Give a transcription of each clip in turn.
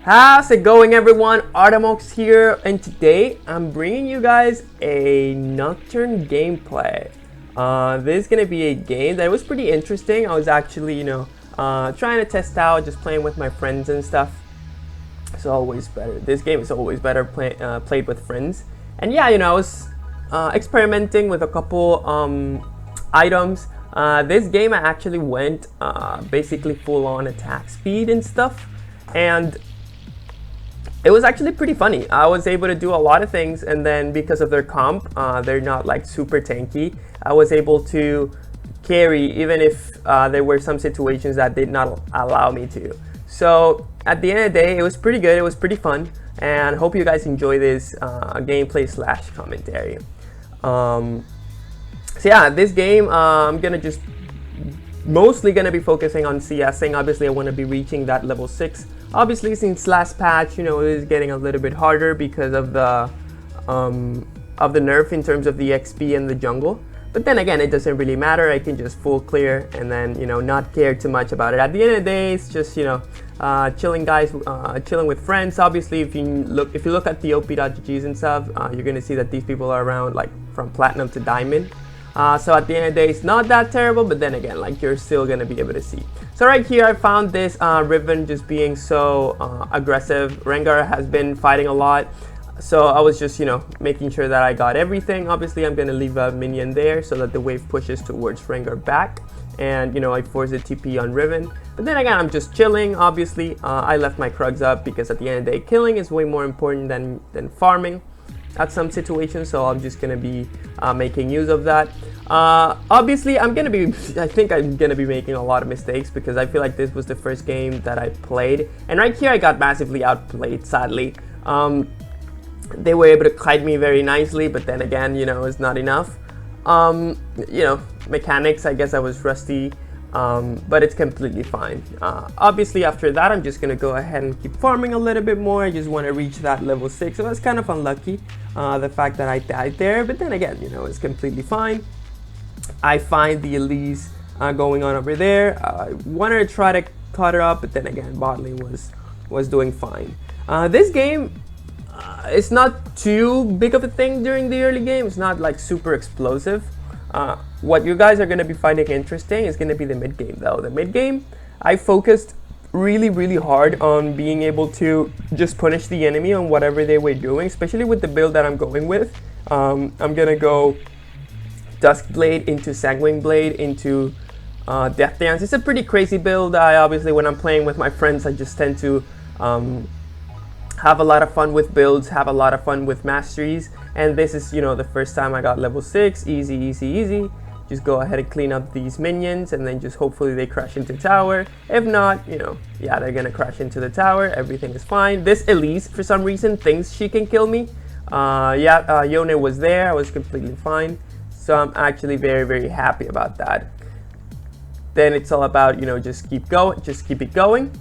How's it going, everyone? Arto here, and today I'm bringing you guys a Nocturne gameplay. This is gonna be a game that was pretty interesting. I was actually, trying to test out, just playing with my friends and stuff. It's always better. This game is always better played with friends. And yeah, I was experimenting with a couple items. This game I actually went basically full-on attack speed and stuff, and it was actually pretty funny. I was able to do a lot of things, and then because of their comp, they're not like super tanky. I was able to carry even if there were some situations that did not allow me to. So at the end of the day, it was pretty good. It was pretty fun, and I hope you guys enjoy this gameplay slash commentary. So yeah, this game I'm gonna just mostly gonna be focusing on CSing. Obviously, I want to be reaching that level 6. Obviously, since last patch, it is getting a little bit harder because of the nerf in terms of the XP and the jungle. But then again, it doesn't really matter. I can just full clear and then not care too much about it. At the end of the day, it's just chilling, guys, chilling with friends. Obviously, if you look at the op.ggs and stuff, you're gonna see that these people are around like from platinum to diamond. So at the end of the day, it's not that terrible, but then again, like, you're still gonna be able to see. So right here, I found this Riven just being so aggressive. Rengar has been fighting a lot, so I was just making sure that I got everything. Obviously, I'm gonna leave a minion there so that the wave pushes towards Rengar back, and I force a TP on Riven. But then again, I'm just chilling. Obviously, I left my Krugs up because at the end of the day, killing is way more important than farming at some situations, so I'm just gonna be making use of that. Obviously, I think I'm gonna be making a lot of mistakes because I feel like this was the first game that I played, and right here I got massively outplayed, sadly. They were able to kite me very nicely, but then again, it's not enough. Mechanics, I guess I was rusty, but it's completely fine. Obviously, after that, I'm just gonna go ahead and keep farming a little bit more. I just want to reach that level 6, so that's kind of unlucky, the fact that I died there, but then again, it's completely fine. I find the Elise going on over there. I wanted to try to cut her up, but then again, bot lane was doing fine. This game, it's not too big of a thing during the early game. It's not like super explosive. What you guys are going to be finding interesting is going to be the mid game, though. The mid game, I focused really hard on being able to just punish the enemy on whatever they were doing, especially with the build that I'm going with. I'm going to go Duskblade into Sanguine Blade into Death Dance. It's a pretty crazy build. Obviously, when I'm playing with my friends, I just tend to have a lot of fun with builds, have a lot of fun with masteries, and this is the first time I got level 6. Easy. Just go ahead and clean up these minions, and then just hopefully they crash into tower. If not, yeah, they're gonna crash into the tower. Everything is fine. This Elise, for some reason, thinks she can kill me. Yone was there. I was completely fine. So I'm actually very happy about that. Then it's all about, just keep it going.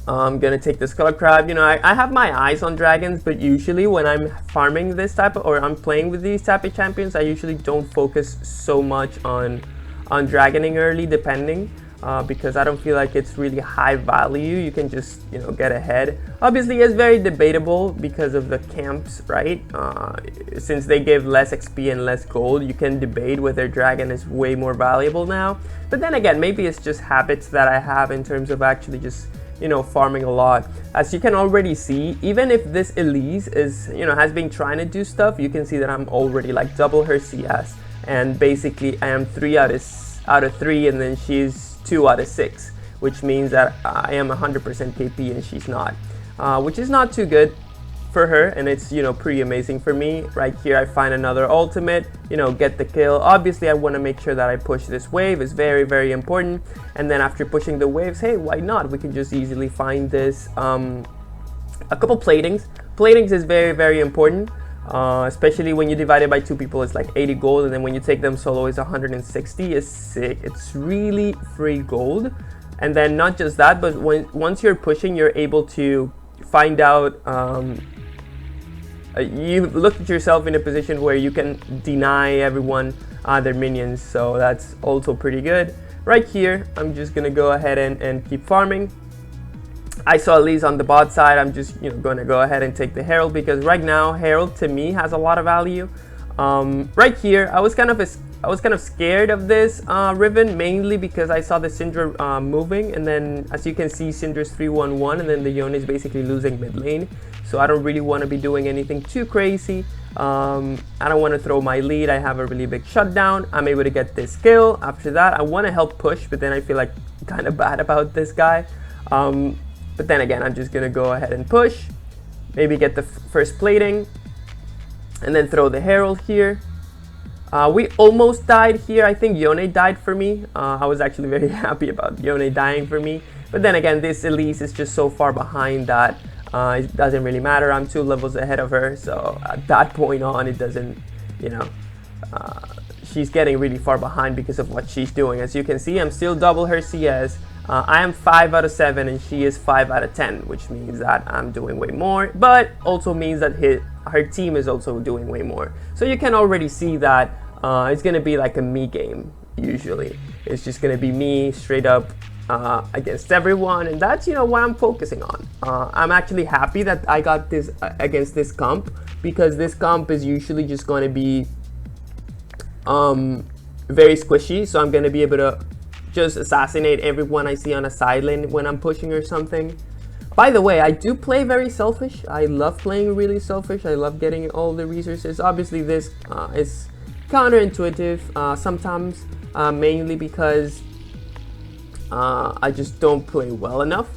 I'm gonna take the Skull Crab. I have my eyes on dragons, but usually when I'm farming this type of, or I'm playing with these type of champions, I usually don't focus so much on dragoning early, depending, because I don't feel like it's really high value. You can just get ahead. Obviously, it's very debatable because of the camps, right? Since they give less XP and less gold, you can debate whether dragon is way more valuable now. But then again, maybe it's just habits that I have in terms of actually just farming a lot. As you can already see, even if this Elise is has been trying to do stuff, you can see that I'm already like double her CS, and basically I am 3 out of 3, and then she's 2 out of 6, which means that I am 100% KP and she's not, which is not too good for her, and it's pretty amazing for me. Right here I find another ultimate, get the kill. Obviously I want to make sure that I push this wave. Is very important, and then after pushing the waves, hey, why not, we can just easily find this a couple platings. Platings is very important, especially when you divide it by 2 people. It's like 80 gold, and then when you take them solo, it's 160. It's sick. It's really free gold. And then not just that, but once you're pushing, you're able to find out you look at yourself in a position where you can deny everyone their minions, so that's also pretty good. Right here, I'm just gonna go ahead and keep farming. I saw Elise on the bot side. I'm just going to go ahead and take the Herald, because right now Herald to me has a lot of value. Right here, I was kind of scared of this Riven, mainly because I saw the Syndra moving, and then as you can see, Syndra's 3-1-1, and then the Yone is basically losing mid lane. So I don't really want to be doing anything too crazy. I don't want to throw my lead. I have a really big shutdown. I'm able to get this kill. After that, I want to help push, but then I feel like kind of bad about this guy. But then again, I'm just going to go ahead and push. Maybe get the first plating. And then throw the Herald here. We almost died here. I think Yone died for me. I was actually very happy about Yone dying for me. But then again, this Elise is just so far behind that it doesn't really matter. I'm 2 levels ahead of her. So at that point on, it doesn't, she's getting really far behind because of what she's doing. As you can see, I'm still double her CS. I am 5 out of 7 and she is 5 out of 10, which means that I'm doing way more, but also means that her team is also doing way more. So you can already see that it's going to be like a me game, usually. It's just going to be me straight up against everyone, and that's, what I'm focusing on. I'm actually happy that I got this against this comp, because this comp is usually just going to be very squishy, so I'm going to be able to just assassinate everyone I see on a side lane when I'm pushing or something. By the way, I do play very selfish. I love playing really selfish. I love getting all the resources. Obviously, this is counterintuitive sometimes, mainly because I just don't play well enough.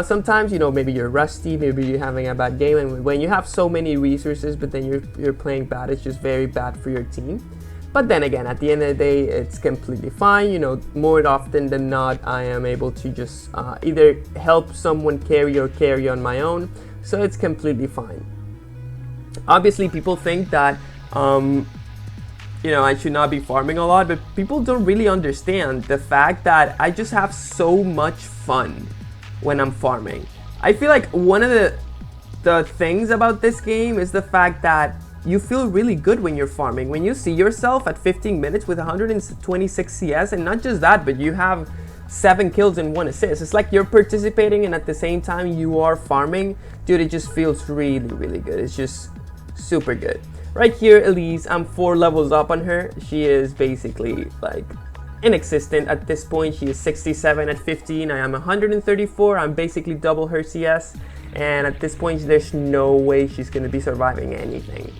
Sometimes, maybe you're rusty, maybe you're having a bad game, and when you have so many resources, but then you're playing bad, it's just very bad for your team. But then again, at the end of the day, it's completely fine. More often than not, I am able to just either help someone carry or carry on my own. So it's completely fine. Obviously, people think that, I should not be farming a lot, but people don't really understand the fact that I just have so much fun when I'm farming. I feel like one of the things about this game is the fact that you feel really good when you're farming. When you see yourself at 15 minutes with 126 CS, and not just that, but you have 7 kills and 1 assist. It's like you're participating and at the same time you are farming. Dude, it just feels really, really good. It's just super good. Right here, Elise, I'm 4 levels up on her. She is basically like inexistent at this point. She is 67 at 15. I am 134. I'm basically double her CS. And at this point, there's no way she's going to be surviving anything.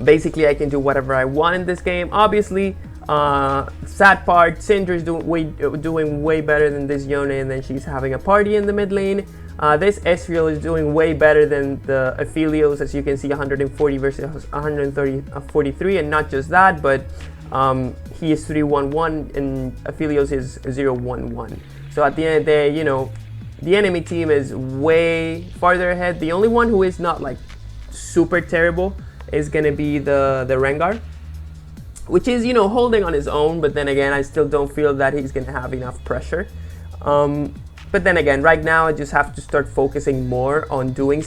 Basically, I can do whatever I want in this game. Obviously, sad part, Syndra's doing way better than this Yone, and then she's having a party in the mid lane. This Ezreal is doing way better than the Aphelios, as you can see, 140 versus 143, and not just that, but he is 3-1-1 and Aphelios is 0-1-1. So at the end of the day, the enemy team is way farther ahead. The only one who is not like super terrible is gonna be the Rengar, which is holding on his own, but then again, I still don't feel that he's gonna have enough pressure. But then again, right now I just have to start focusing more on doing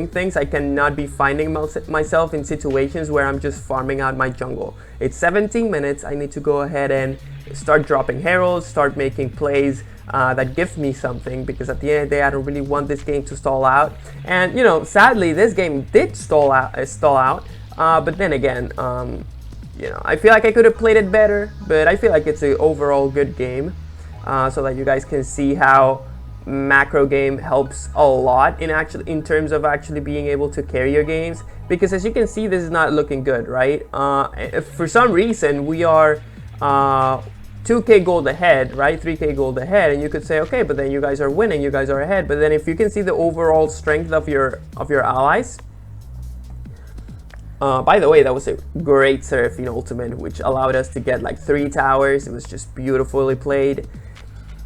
things. I cannot be finding myself in situations where I'm just farming out my jungle. It's 17 minutes. I need to go ahead and start dropping heralds, start making plays that give me something, because at the end of the day, I don't really want this game to stall out. And sadly, this game did stall out. But then again, I feel like I could have played it better, but I feel like it's an overall good game. So that you guys can see how macro game helps a lot in terms of actually being able to carry your games. Because as you can see, this is not looking good, right? For some reason, we are 2k gold ahead, right? 3k gold ahead, and you could say, okay, but then you guys are winning, you guys are ahead. But then if you can see the overall strength of your allies. By the way, that was a great Seraphine ultimate, which allowed us to get like 3 towers. It was just beautifully played.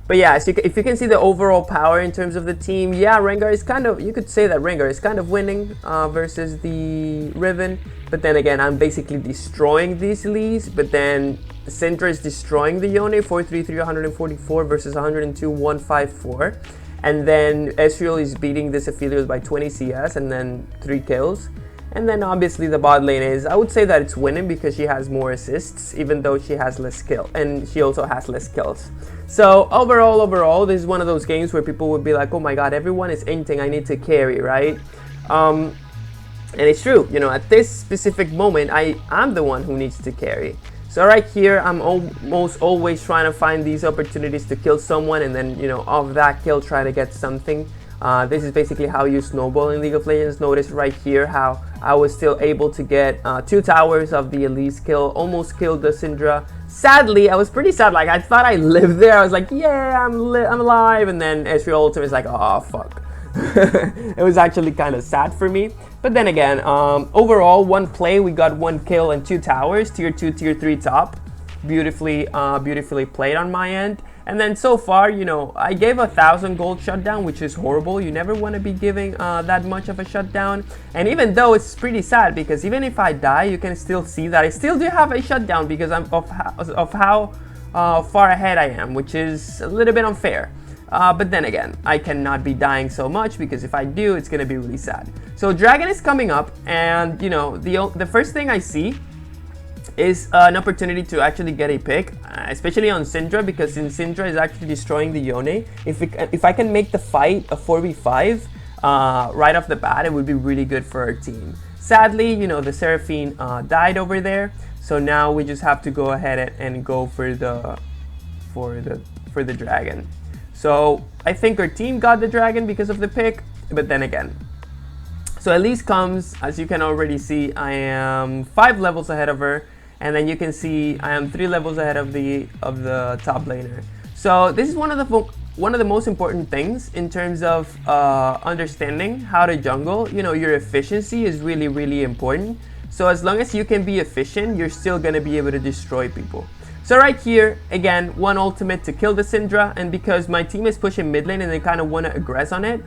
But yeah, so if you can see the overall power in terms of the team, yeah, Rengar is you could say that Rengar is kind of winning versus the Riven. But then again, I'm basically destroying these Lees, but then Syndra is destroying the Yone, 433, 144 versus 102, 154. And then Ezreal is beating this Aphelios by 20 CS and then 3 kills. And then obviously the bot lane is, I would say that it's winning because she has more assists, even though she has less skill, and she also has less kills. So overall, this is one of those games where people would be like, oh my god, everyone is inting, I need to carry, right? And it's true, you know, at this specific moment, I'm the one who needs to carry. So right here, I'm almost always trying to find these opportunities to kill someone, and then, you know, off that kill, try to get something. This is basically how you snowball in League of Legends. Notice right here how I was still able to get 2 towers of the Elise kill, almost killed the Syndra. Sadly, I was pretty sad, like I thought I lived there. I was like, yeah, I'm alive, and then Ezreal ultimate is like, oh fuck. It was actually kind of sad for me. But then again, overall, one play, we got 1 kill and 2 towers, tier 2, tier 3 top. Beautifully played on my end. And then so far, you know, I gave 1,000 gold shutdown, which is horrible. You never want to be giving that much of a shutdown. And even though it's pretty sad, because even if I die, you can still see that I still do have a shutdown because of how far ahead I am, which is a little bit unfair. But then again, I cannot be dying so much because if I do, it's gonna be really sad. So Dragon is coming up, and you know, the first thing I see is an opportunity to actually get a pick, especially on Syndra, because since Syndra is actually destroying the Yone, if I can make the fight a 4v5 right off the bat, it would be really good for our team. Sadly, you know, the Seraphine died over there, so now we just have to go ahead and go for the Dragon. So I think our team got the Dragon because of the pick, but then again. So Elise comes, as you can already see, I am 5 levels ahead of her, and then you can see I am 3 levels ahead of the top laner. So this is one of the most important things in terms of understanding how to jungle. You know, your efficiency is really important. So as long as you can be efficient, you're still gonna be able to destroy people. So right here, again, 1 ultimate to kill the Syndra, and because my team is pushing mid lane and they kind of want to aggress on it,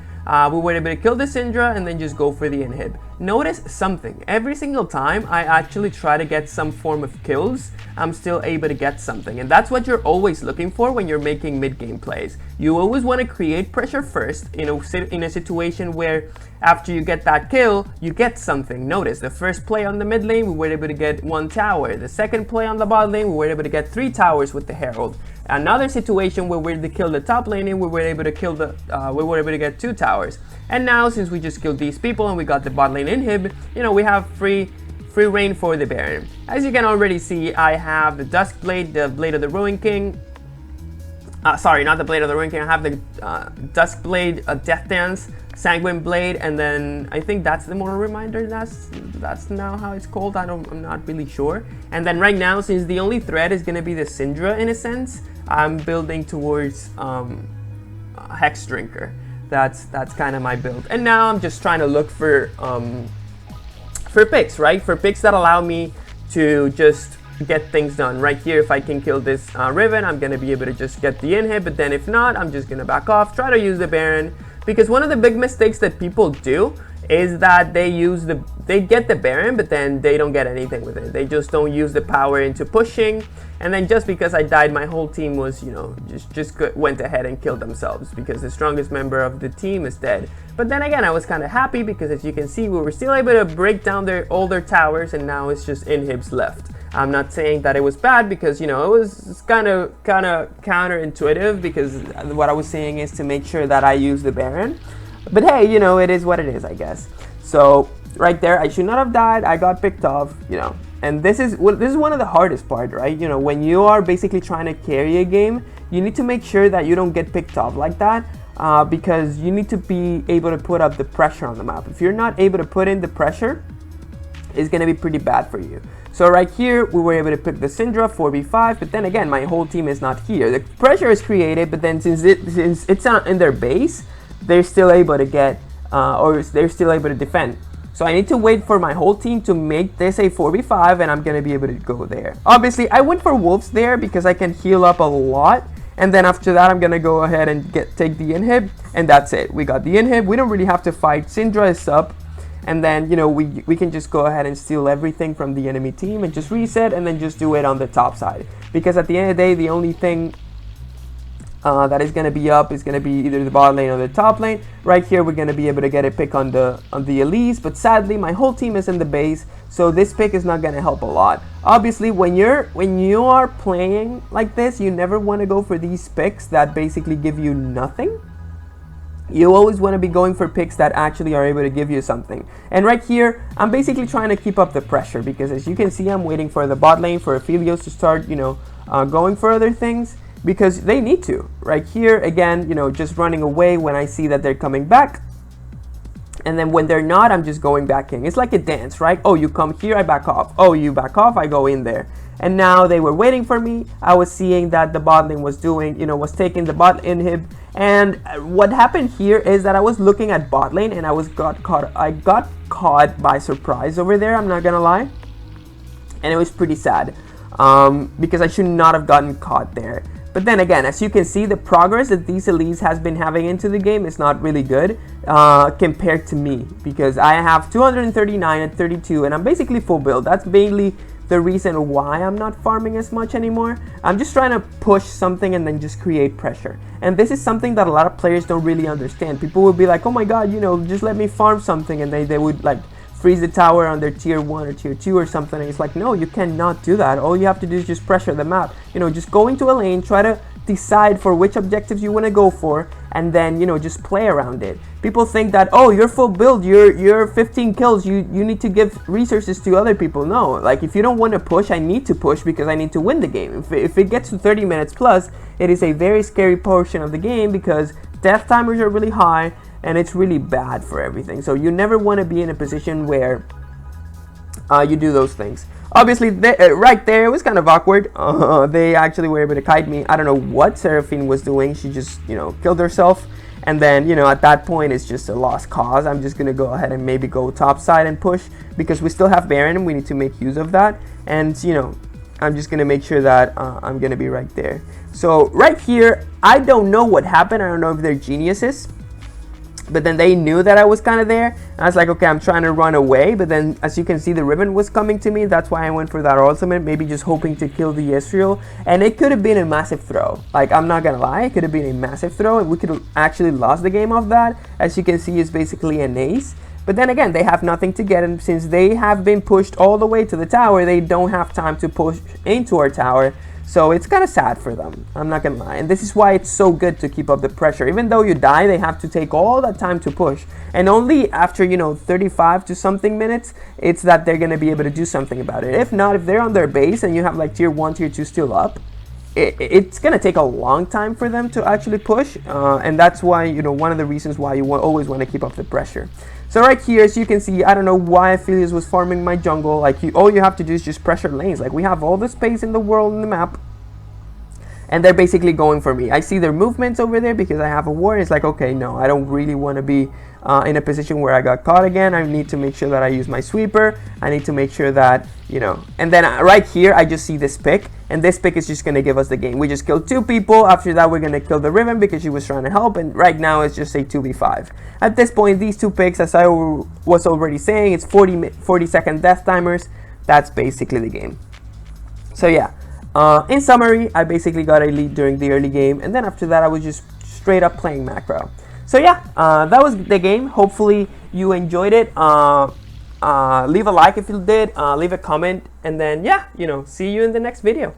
we were able to kill the Syndra and then just go for the inhib. Notice something, every single time I actually try to get some form of kills, I'm still able to get something, and that's what you're always looking for when you're making mid-game plays. You always want to create pressure first in a situation where after you get that kill, you get something. Notice the first play on the mid lane, we were able to get 1 tower. The second play on the bot lane, we were able to get 3 towers with the Herald. Another situation where we were able to kill the top lane, we were able to kill we get 2 towers. And now, since we just killed these people and we got the bot lane inhib, you know, we have free reign for the Baron. As you can already see, I have the Dusk Blade, the Blade of the Ruin King. Sorry, not the Blade of the Ruin King. I have the Dusk Blade, Death Dance, Sanguine Blade, and then I think that's the Mortal Reminder. That's now how it's called. I'm not really sure. And then right now, since the only threat is gonna be the Syndra in a sense, I'm building towards Hex Drinker. That's kind of my build. And now I'm just trying to look for picks, right? For picks that allow me to just get things done. Right here, if I can kill this Riven, I'm gonna be able to just get the inhib, but then if not, I'm just gonna back off, try to use the Baron, because one of the big mistakes that people do is that they get the Baron, but then they don't get anything with it. They just don't use the power into pushing, and then just because I died, my whole team was, you know, just went ahead and killed themselves because the strongest member of the team is dead. But then again, I was kind of happy because, as you can see, we were still able to break down all their towers, and now it's just inhibs left. I'm not saying that it was bad because, you know, it was kind of counterintuitive, because what I was saying is to make sure that I use the Baron. But hey, you know, it is what it is, I guess. So right there, I should not have died. I got picked off, you know. And this is one of the hardest part, right? You know, when you are basically trying to carry a game, you need to make sure that you don't get picked off like that, because you need to be able to put up the pressure on the map. If you're not able to put in the pressure, it's going to be pretty bad for you. So right here, we were able to pick the Syndra 4v5, but then again, my whole team is not here. The pressure is created, but then since it's not in their base, they're still able to get, or they're still able to defend. So I need to wait for my whole team to make this a 4v5, and I'm going to be able to go there. Obviously, I went for Wolves there because I can heal up a lot. And then after that, I'm going to go ahead and take the inhib, and that's it. We got the inhib. We don't really have to fight. Syndra is up. And then, you know, we can just go ahead and steal everything from the enemy team and just reset, and then just do it on the top side. Because at the end of the day, the only thing that is going to be up is going to be either the bot lane or the top lane. Right here we're going to be able to get a pick on the Elise, but sadly my whole team is in the base, so this pick is not going to help a lot. Obviously when you are playing like this, you never want to go for these picks that basically give you nothing. You always want to be going for picks that actually are able to give you something. And right here, I'm basically trying to keep up the pressure, because as you can see, I'm waiting for the bot lane, for Aphelios to start, going for other things, because they need to. Right here, again, just running away when I see that they're coming back. And then when they're not, I'm just going back in. It's like a dance, right? Oh, you come here, I back off. Oh, you back off, I go in there. And now they were waiting for me. I was seeing that the bot lane was doing, was taking the bot inhib. And what happened here is that I was looking at bot lane and I got caught by surprise over there, I'm not gonna lie. And it was pretty sad, because I should not have gotten caught there. But then again, as you can see, the progress that these elites has been having into the game is not really good compared to me, because I have 239 at 32 and I'm basically full build. That's mainly the reason why I'm not farming as much anymore. I'm just trying to push something and then just create pressure. And this is something that a lot of players don't really understand. People will be like, oh my god, just let me farm something, and they would like freeze the tower on their tier 1 or tier 2 or something, and it's like, no, you cannot do that. All you have to do is just pressure the map. Just go into a lane, try to decide for which objectives you want to go for, and then just play around it. People think that, oh, you're full build, you're 15 kills, you need to give resources to other people. No, like, if you don't want to push, I need to push because I need to win the game. If it gets to 30 minutes plus, it is a very scary portion of the game, because death timers are really high and it's really bad for everything. So you never want to be in a position where you do those things. Obviously, right there, it was kind of awkward. They actually were able to kite me. I don't know what Seraphine was doing. She just, killed herself. And then, at that point, it's just a lost cause. I'm just going to go ahead and maybe go top side and push, because we still have Baron and we need to make use of that. And, I'm just going to make sure that I'm going to be right there. So right here, I don't know what happened. I don't know if they're geniuses. But then they knew that I was kind of there. And I was like, okay, I'm trying to run away. But then, as you can see, the ribbon was coming to me. That's why I went for that ultimate. Maybe just hoping to kill the Ezreal. And it could have been a massive throw. Like, I'm not going to lie. It could have been a massive throw. And we could have actually lost the game off that. As you can see, it's basically an ace. But then again, they have nothing to get. And since they have been pushed all the way to the tower, they don't have time to push into our tower. So it's kind of sad for them, I'm not gonna lie. And this is why it's so good to keep up the pressure. Even though you die, they have to take all that time to push. And only after, 35 to something minutes, it's that they're gonna be able to do something about it. If not, if they're on their base and you have like tier 1, tier 2 still up, it's gonna take a long time for them to actually push. And that's why, one of the reasons why you always want to keep up the pressure. So right here, as you can see, I don't know why Aphelios was farming my jungle. Like, all you have to do is just pressure lanes. Like, we have all the space in the world in the map, and they're basically going for me. I see their movements over there because I have a ward. It's like, okay, no, I don't really want to be in a position where I got caught again. I need to make sure that I use my sweeper. I need to make sure that, and then right here, I just see this pick, and this pick is just going to give us the game. We just killed 2 people. After that, we're going to kill the Riven because she was trying to help, and right now, it's just a 2v5. At this point, these 2 picks, as I was already saying, it's 40-second death timers. That's basically the game. So yeah, in summary, I basically got a lead during the early game, and then after that, I was just straight up playing macro. So yeah, that was the game. Hopefully you enjoyed it. Leave a like if you did, leave a comment, and then yeah, see you in the next video.